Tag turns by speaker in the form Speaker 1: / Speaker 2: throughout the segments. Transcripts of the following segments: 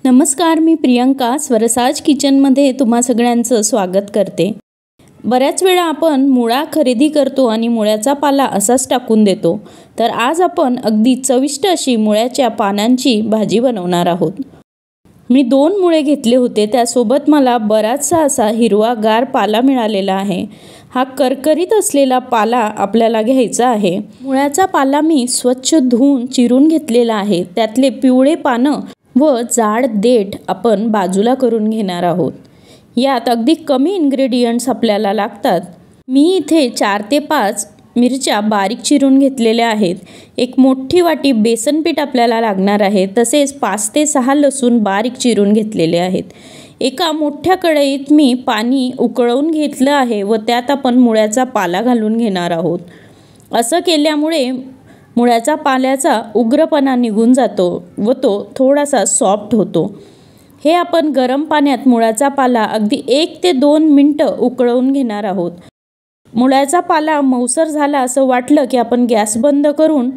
Speaker 1: नमस्कार, मी प्रियंका स्वरसाज किचनमध्ये तुम्हा सगळ्यांचं स्वागत करते। बऱ्याच वेळा आपण मुळा खरेदी करतो आणि मुळ्याचा पाला असाच टाकून देतो। तर आज आपण अगदी चविष्ट अशी मुळ्याच्या पानांची भाजी बनवणार आहोत। मी 2 मुळे घेतले होते, त्यासोबत मला बराचसा असा हिरवागार पाला मिळालेला आहे। हा करकरीत असलेला पाला आपल्याला घ्यायचा आहे। मुळ्याचा पाला मी स्वच्छ धुवून चिरून घेतलेला आहे। त्यातले पिवळे पानं व जाड देठ आपण बाजूला करून घेणार आहोत। यात अगदी कमी इन्ग्रेडियंट्स आपल्याला लागतात। मी इथे 4 ते 5 मिरच्या बारीक चिरून घेतलेल्या आहेत। एक मोठी वाटी बेसन पीठ आपल्याला लागणार आहे। तसेच 5 ते 6 लसूण बारीक चिरून घेतलेले आहेत। एका मोठ्या कढईत मी पाणी उकळवून घेतलं आहे व त्यात आपण मुळ्याचा पाला घालून घेणार आहोत। असं केल्यामुळे मुळ्याचा पाल्याचा उग्रपणा निघून जातो व तो थोडासा सॉफ्ट होतो। हे आपण गरम पाण्यात मुळ्याचा पाला अगदी 1 ते 2 मिनिटं उकळवून घेणार आहोत। मुळ्याचा पाला मऊसर झाला असं वाटलं की आपण गॅस बंद करून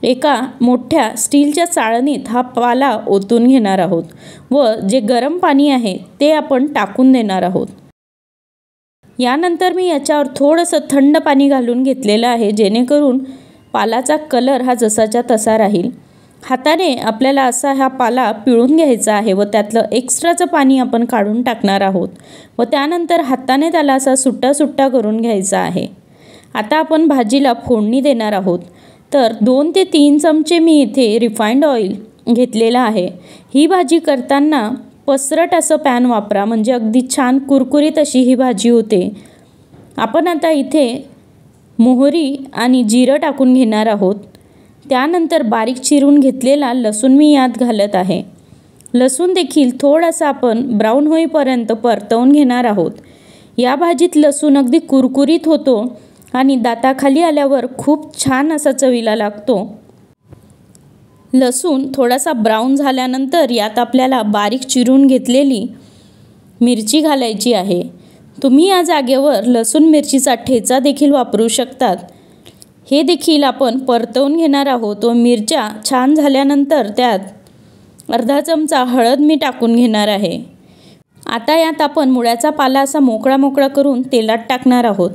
Speaker 1: एका मोठ्या स्टीलच्या चाळणीत हा पाला ओतून घेणार आहोत व जे गरम पाणी आहे ते आपण टाकून देणार आहोत। यानंतर मी याच्यावर थोडंसं थंड पाणी घालून घेतलेलं आहे, जेणेकरून पालाचा कलर हा जसाच्या तसा राहील। हाताने आपल्याला असा हा पाला पिळून घ्यायचा आहे व त्यातलं एक्स्ट्राचं पाणी आपण काढून टाकणार आहोत व त्यानंतर हाताने त्याला असा सुट्टा सुट्टा करून घ्यायचा आहे। आता आपण भाजीला फोडणी देणार आहोत। तर 2 ते 3 चमचे मी इथे रिफाइंड ऑइल घेतलेलं आहे। ही भाजी करताना पसरट असं पॅन वापरा, म्हणजे अगदी छान कुरकुरीत अशी ही भाजी होते। आपण आता इथे मोहरी आणि जिरं टाकून घेणार आहोत। त्यानंतर बारीक चिरून घेतलेला लसूण मी यात घालत आहे। लसूण देखील थोडासा आपण ब्राऊन होईपर्यंत परतवून घेणार आहोत। या भाजीत लसूण अगदी कुरकुरीत होतो आणि दाताखाली आल्यावर खूप छान असा चवीला लागतो। लसूण थोडासा ब्राऊन झाल्यानंतर यात आपल्याला बारीक चिरून घेतलेली मिरची घालायची आहे। तुम्ही या जागेवर लसूण मिरचीचा ठेचा देखील वापरू शकतात। हे देखील आपण परतवून घेणार आहोत व मिरच्या छान झाल्यानंतर त्यात अर्धा चमचा हळद मी टाकून घेणार आहे। आता यात आपण मुळ्याचा पाला असा मोकळा मोकळा करून तेलात टाकणार आहोत।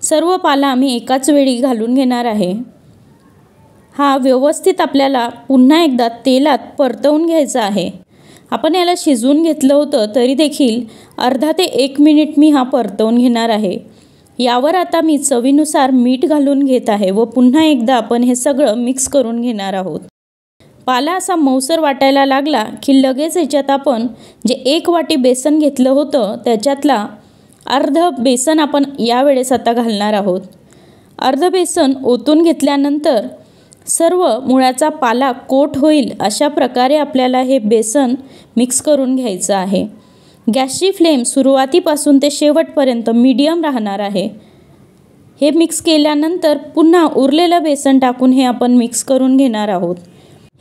Speaker 1: सर्व पाला मी एकाच वेळी घालून घेणार आहे। हा व्यवस्थित आपल्याला पुन्हा एकदा तेलात परतवून घ्यायचा आहे। आपण याला शिजवून घेतलं होतं, तरी देखील अर्धा ते 1 मिनिट मी हा परतवून घेणार आहे। यावर आता मी चवीनुसार मीठ घालून घेत आहे व पुन्हा एकदा आपण हे सगळं मिक्स करून घेणार आहोत। पाला असा मऊसर वाटायला लागला की लगेच याच्यात आपण जे 1 वाटी बेसन घेतलं होतं त्याच्यातला अर्ध बेसन आपण यावेळेस आता घालणार आहोत। अर्ध बेसन ओतून घेतल्यानंतर सर्व मुळ्याचा पाला कोट होईल अशा प्रकारे आपल्याला हे बेसन मिक्स करून घ्यायचं आहे। गॅसची फ्लेम सुरुवातीपासून ते शेवटपर्यंत मीडियम राहणार आहे। हे मिक्स केल्यानंतर पुन्हा उरलेलं बेसन टाकून हे आपण मिक्स करून घेणार आहोत।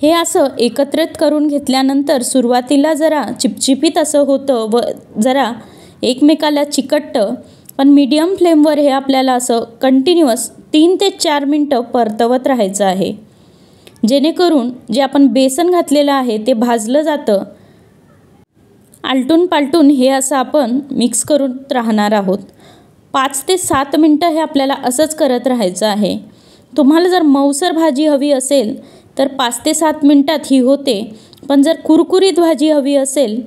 Speaker 1: हे असं एकत्रित करून घेतल्यानंतर सुरुवातीला जरा चिपचिपीत असं होतं व जरा एकमेकाला चिकटतं, पण मीडियम फ्लेमवर हे आपल्याला असं कंटिन्युअस 3 ते 4 मिनिटं परतवत राहायचं आहे, जेणेकरून जे आपण बेसन घातलेलं आहे ते भाजलं जातं। आलटून पालटून हे असं आपण मिक्स करून राहणार आहोत। 5 ते 7 मिनिटं हे आपल्याला असंच करत राहायचं आहे। तुम्हाला जर मऊसर भाजी हवी असेल तर 5 ते 7 मिनिटात ही होते, पण जर कुरकुरीत भाजी हवी असेल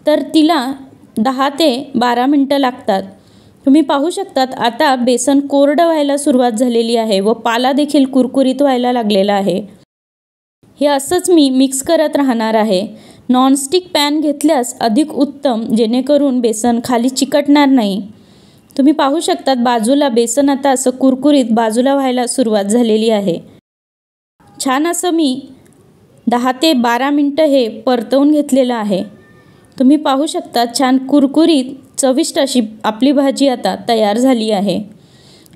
Speaker 1: तर तिला 10 ते 12 मिनिटं लागतात। तुम्ही पाहू शकतात आता बेसन कोरडं व्हायला सुरुवात झालेली आहे व पाला देखील कुरकुरीत व्हायला लागलेला आहे। हे असंच मी मिक्स करत राहणार आहे। नॉनस्टिक पॅन घेतल्यास अधिक उत्तम, जेणेकरून बेसन खाली चिकटणार नाही। तुम्ही पाहू शकतात बाजूला बेसन आता असं कुरकुरीत बाजूला व्हायला सुरुवात झालेली आहे। छान असं मी 10 ते 12 मिनिटं हे परतवून घेतलेलं आहे। तुम्ही पाहू शकता छान कुरकुरीत चविष्ट अशी आपली भाजी आता तयार झाली आहे।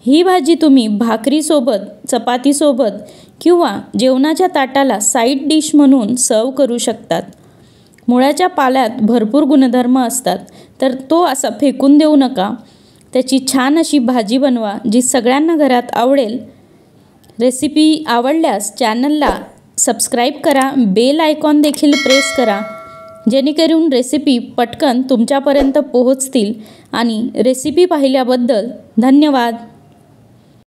Speaker 1: ही भाजी तुम्ही भाकरीसोबत, चपातीसोबत किंवा जेवणाच्या ताटाला साईड डिश म्हणून सर्व करू शकतात। मुळ्याच्या पाल्यात भरपूर गुणधर्म असतात, तर तो असा फेकून देऊ नका। त्याची छान अशी भाजी बनवा जी सगळ्यांना घरात आवडेल। रेसिपी आवडल्यास चॅनलला सबस्क्राईब करा, बेल आयकॉन देखील प्रेस करा जेणेकरून रेसिपी पटकन तुमच्यापर्यंत पोहोचतील. आणि रेसिपी पाहिल्याबद्दल धन्यवाद.